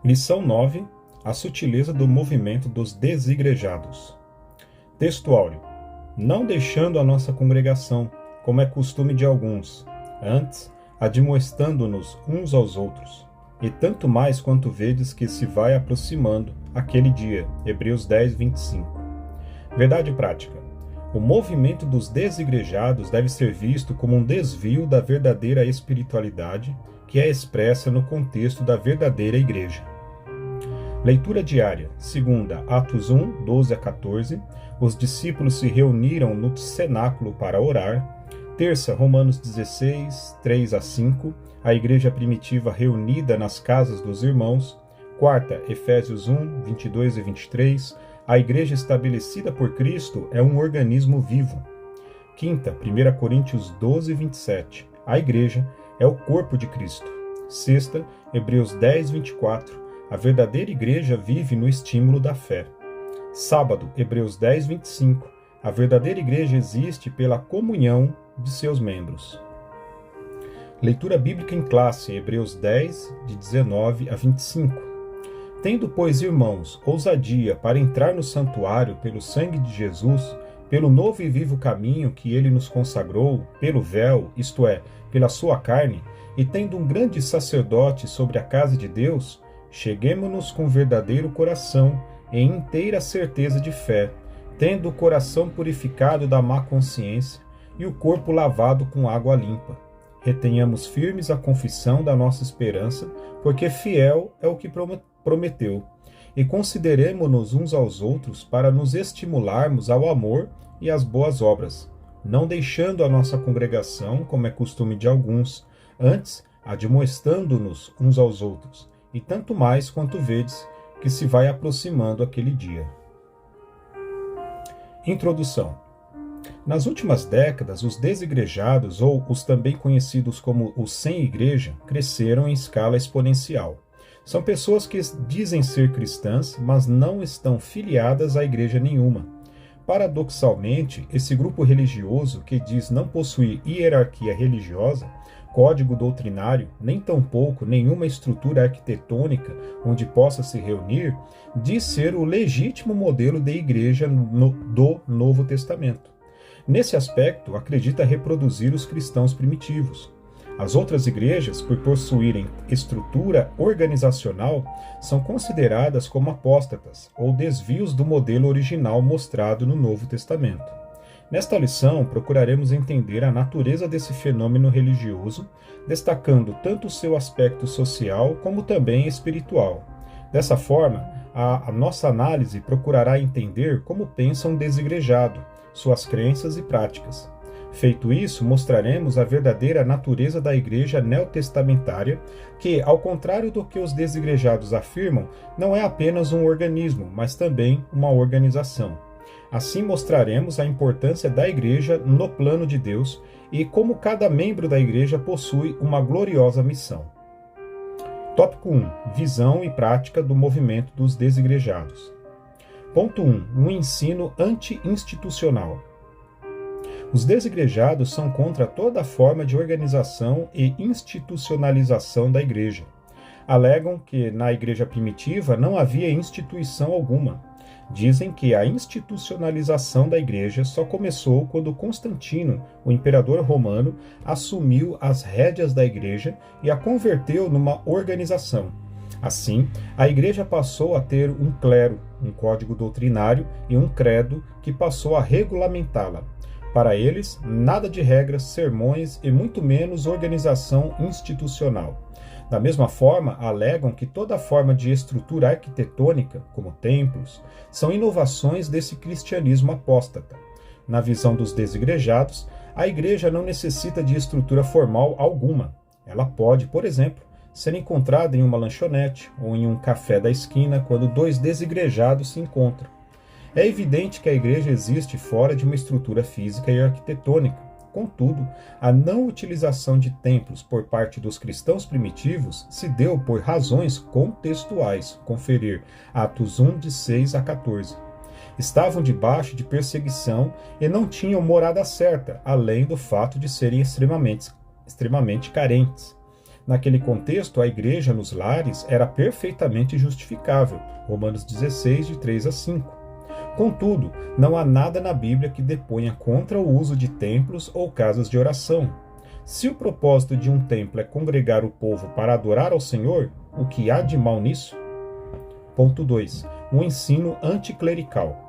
Lição 9. A sutileza do movimento dos desigrejados. Texto áureo. Não deixando a nossa congregação, como é costume de alguns, antes, admoestando-nos uns aos outros, e tanto mais quanto vedes que se vai aproximando aquele dia. Hebreus 10, 25. Verdade prática. O movimento dos desigrejados deve ser visto como um desvio da verdadeira espiritualidade que é expressa no contexto da verdadeira igreja. Leitura diária. Segunda, Atos 1, 12 a 14. Os discípulos se reuniram no cenáculo para orar. Terça, Romanos 16, 3 a 5. A igreja primitiva reunida nas casas dos irmãos. Quarta, Efésios 1, 22 e 23. A igreja estabelecida por Cristo é um organismo vivo. Quinta, 1 Coríntios 12, 27. A igreja é o corpo de Cristo. Sexta, Hebreus 10, 24. A verdadeira igreja vive no estímulo da fé. Sábado, Hebreus 10, 25. A verdadeira igreja existe pela comunhão de seus membros. Leitura bíblica em classe, Hebreus 10, de 19 a 25. Tendo, pois, irmãos, ousadia para entrar no santuário pelo sangue de Jesus, pelo novo e vivo caminho que ele nos consagrou, pelo véu, isto é, pela sua carne, e tendo um grande sacerdote sobre a casa de Deus, cheguemo-nos com verdadeiro coração e inteira certeza de fé, tendo o coração purificado da má consciência e o corpo lavado com água limpa. Retenhamos firmes a confissão da nossa esperança, porque fiel é o que prometeu. E consideremo-nos uns aos outros para nos estimularmos ao amor e às boas obras, não deixando a nossa congregação, como é costume de alguns, antes admoestando-nos uns aos outros, e tanto mais quanto vedes que se vai aproximando aquele dia. Introdução. Nas últimas décadas, os desigrejados, ou os também conhecidos como os sem igreja, cresceram em escala exponencial. São pessoas que dizem ser cristãs, mas não estão filiadas a igreja nenhuma. Paradoxalmente, esse grupo religioso, que diz não possuir hierarquia religiosa, código doutrinário, nem tampouco nenhuma estrutura arquitetônica onde possa se reunir, diz ser o legítimo modelo de igreja do Novo Testamento. Nesse aspecto, acredita reproduzir os cristãos primitivos. As outras igrejas, por possuírem estrutura organizacional, são consideradas como apóstatas ou desvios do modelo original mostrado no Novo Testamento. Nesta lição, procuraremos entender a natureza desse fenômeno religioso, destacando tanto o seu aspecto social como também espiritual. Dessa forma, a nossa análise procurará entender como pensa um desigrejado, suas crenças e práticas. Feito isso, mostraremos a verdadeira natureza da igreja neotestamentária, que, ao contrário do que os desigrejados afirmam, não é apenas um organismo, mas também uma organização. Assim mostraremos a importância da igreja no plano de Deus e como cada membro da igreja possui uma gloriosa missão. Tópico 1. Visão e prática do movimento dos desigrejados. Ponto 1. Um ensino anti-institucional. Os desigrejados são contra toda forma de organização e institucionalização da igreja. Alegam que na igreja primitiva não havia instituição alguma. Dizem que a institucionalização da igreja só começou quando Constantino, o imperador romano, assumiu as rédeas da igreja e a converteu numa organização. Assim, a igreja passou a ter um clero, um código doutrinário e um credo que passou a regulamentá-la. Para eles, nada de regras, sermões e muito menos organização institucional. Da mesma forma, alegam que toda forma de estrutura arquitetônica, como templos, são inovações desse cristianismo apóstata. Na visão dos desigrejados, a igreja não necessita de estrutura formal alguma. Ela pode, por exemplo, ser encontrada em uma lanchonete ou em um café da esquina quando dois desigrejados se encontram. É evidente que a igreja existe fora de uma estrutura física e arquitetônica. Contudo, a não utilização de templos por parte dos cristãos primitivos se deu por razões contextuais, conferir Atos 1, de 6 a 14. Estavam debaixo de perseguição e não tinham morada certa, além do fato de serem extremamente carentes. Naquele contexto, a igreja nos lares era perfeitamente justificável. Romanos 16, de 3 a 5. Contudo, não há nada na Bíblia que deponha contra o uso de templos ou casas de oração. Se o propósito de um templo é congregar o povo para adorar ao Senhor, o que há de mal nisso? Ponto 2. Um ensino anticlerical.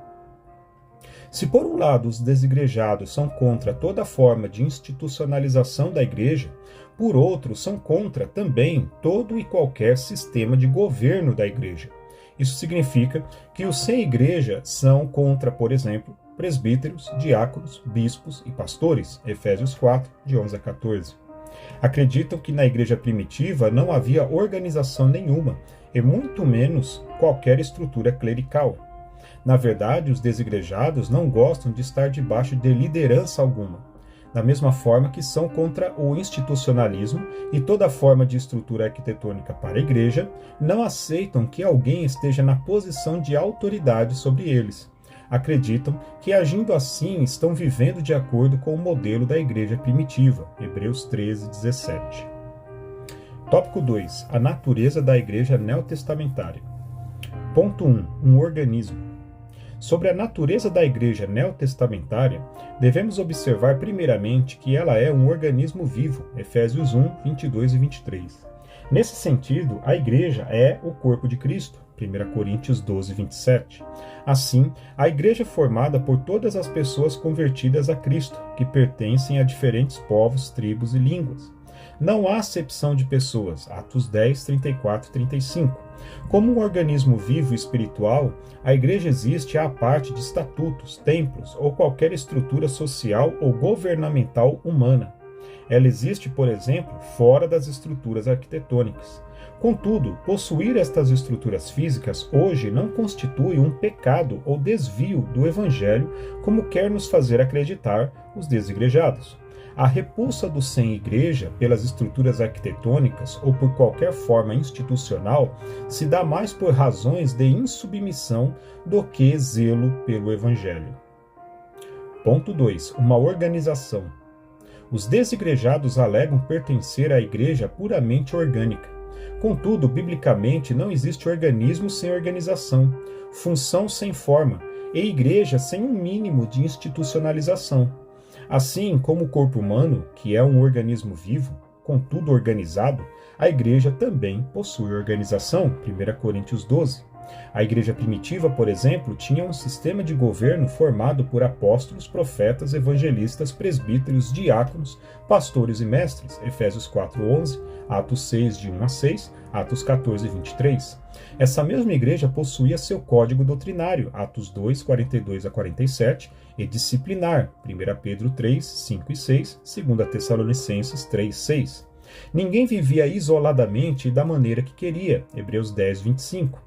Se por um lado os desigrejados são contra toda forma de institucionalização da igreja, por outro são contra também todo e qualquer sistema de governo da igreja. Isso significa que os sem igreja são contra, por exemplo, presbíteros, diáconos, bispos e pastores, Efésios 4, de 11 a 14. Acreditam que na igreja primitiva não havia organização nenhuma, e muito menos qualquer estrutura clerical. Na verdade, os desigrejados não gostam de estar debaixo de liderança alguma, da mesma forma que são contra o institucionalismo e toda forma de estrutura arquitetônica para a igreja, não aceitam que alguém esteja na posição de autoridade sobre eles. Acreditam que agindo assim estão vivendo de acordo com o modelo da igreja primitiva, Hebreus 13, 17. Tópico 2. A natureza da igreja neotestamentária. Ponto 1. Um organismo. Sobre a natureza da igreja neotestamentária, devemos observar primeiramente que ela é um organismo vivo, Efésios 1, 22 e 23. Nesse sentido, a igreja é o corpo de Cristo, 1 Coríntios 12, 27. Assim, a igreja é formada por todas as pessoas convertidas a Cristo, que pertencem a diferentes povos, tribos e línguas. Não há acepção de pessoas, Atos 10, 34 e 35. Como um organismo vivo e espiritual, a igreja existe à parte de estatutos, templos ou qualquer estrutura social ou governamental humana. Ela existe, por exemplo, fora das estruturas arquitetônicas. Contudo, possuir estas estruturas físicas hoje não constitui um pecado ou desvio do Evangelho, como quer nos fazer acreditar os desigrejados. A repulsa do sem-igreja pelas estruturas arquitetônicas ou por qualquer forma institucional se dá mais por razões de insubmissão do que zelo pelo Evangelho. Ponto 2. Uma organização. Os desigrejados alegam pertencer à igreja puramente orgânica. Contudo, biblicamente não existe organismo sem organização, função sem forma e igreja sem um mínimo de institucionalização. Assim como o corpo humano, que é um organismo vivo, contudo organizado, a igreja também possui organização, 1 Coríntios 12. A igreja primitiva, por exemplo, tinha um sistema de governo formado por apóstolos, profetas, evangelistas, presbíteros, diáconos, pastores e mestres, Efésios 4:11, Atos 6, de 1 a 6, Atos 14, 23. Essa mesma igreja possuía seu código doutrinário, Atos 2, 42 a 47, e disciplinar, 1 Pedro 3, 5 e 6, 2 Tessalonicenses 3, 6. Ninguém vivia isoladamente e da maneira que queria, Hebreus 10, 25.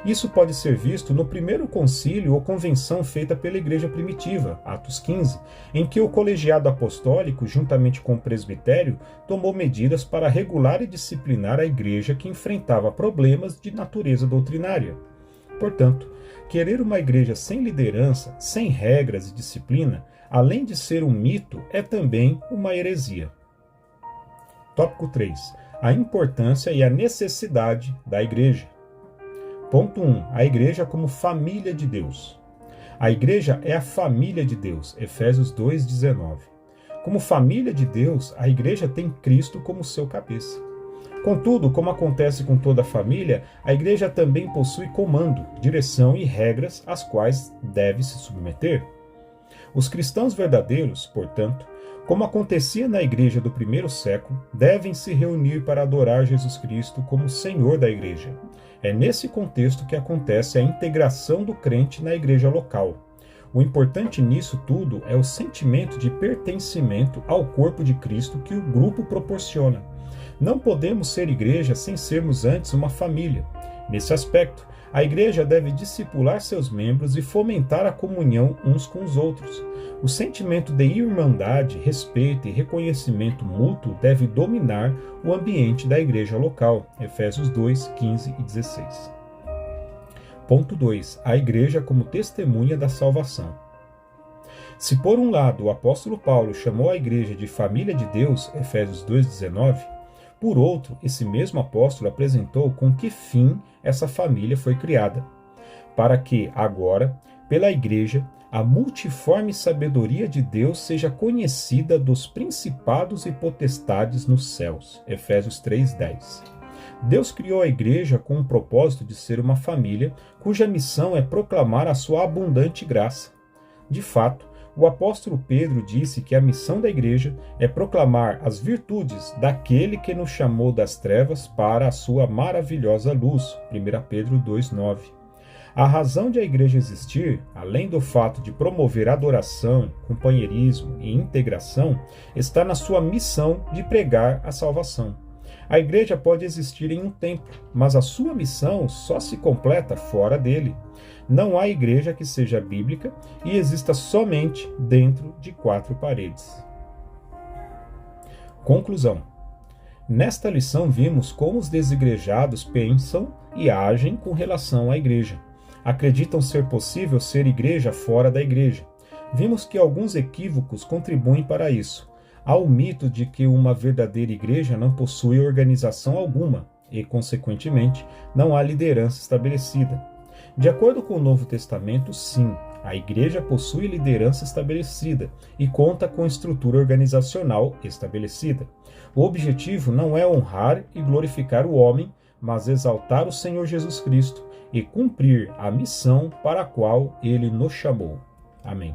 Isso pode ser visto no primeiro concílio ou convenção feita pela igreja primitiva, Atos 15, em que o colegiado apostólico, juntamente com o presbitério, tomou medidas para regular e disciplinar a igreja que enfrentava problemas de natureza doutrinária. Portanto, querer uma igreja sem liderança, sem regras e disciplina, além de ser um mito, é também uma heresia. Tópico 3. A importância e a necessidade da igreja. Ponto 1. A igreja como família de Deus. A igreja é a família de Deus, Efésios 2:19. Como família de Deus, a igreja tem Cristo como seu cabeça. Contudo, como acontece com toda a família, a igreja também possui comando, direção e regras às quais deve se submeter. Os cristãos verdadeiros, portanto, como acontecia na igreja do primeiro século, devem se reunir para adorar Jesus Cristo como Senhor da igreja. É nesse contexto que acontece a integração do crente na igreja local. O importante nisso tudo é o sentimento de pertencimento ao corpo de Cristo que o grupo proporciona. Não podemos ser igreja sem sermos antes uma família. Nesse aspecto, a igreja deve discipular seus membros e fomentar a comunhão uns com os outros. O sentimento de irmandade, respeito e reconhecimento mútuo deve dominar o ambiente da igreja local. Efésios 2, 15 e 16. Ponto 2. A igreja como testemunha da salvação. Se por um lado o apóstolo Paulo chamou a igreja de família de Deus, Efésios 2,19, Por outro, esse mesmo apóstolo apresentou com que fim essa família foi criada, para que, agora, pela Igreja, a multiforme sabedoria de Deus seja conhecida dos principados e potestades nos céus. Efésios 3:10. Deus criou a Igreja com o propósito de ser uma família cuja missão é proclamar a sua abundante graça. De fato, o apóstolo Pedro disse que a missão da Igreja é proclamar as virtudes daquele que nos chamou das trevas para a sua maravilhosa luz. 1 Pedro 2:9. A razão de a Igreja existir, além do fato de promover adoração, companheirismo e integração, está na sua missão de pregar a salvação. A Igreja pode existir em um templo, mas a sua missão só se completa fora dele. Não há igreja que seja bíblica e exista somente dentro de 4 paredes. Conclusão. Nesta lição vimos como os desigrejados pensam e agem com relação à igreja. Acreditam ser possível ser igreja fora da igreja. Vimos que alguns equívocos contribuem para isso. Há o mito de que uma verdadeira igreja não possui organização alguma e, consequentemente, não há liderança estabelecida. De acordo com o Novo Testamento, sim, a igreja possui liderança estabelecida e conta com estrutura organizacional estabelecida. O objetivo não é honrar e glorificar o homem, mas exaltar o Senhor Jesus Cristo e cumprir a missão para a qual ele nos chamou. Amém.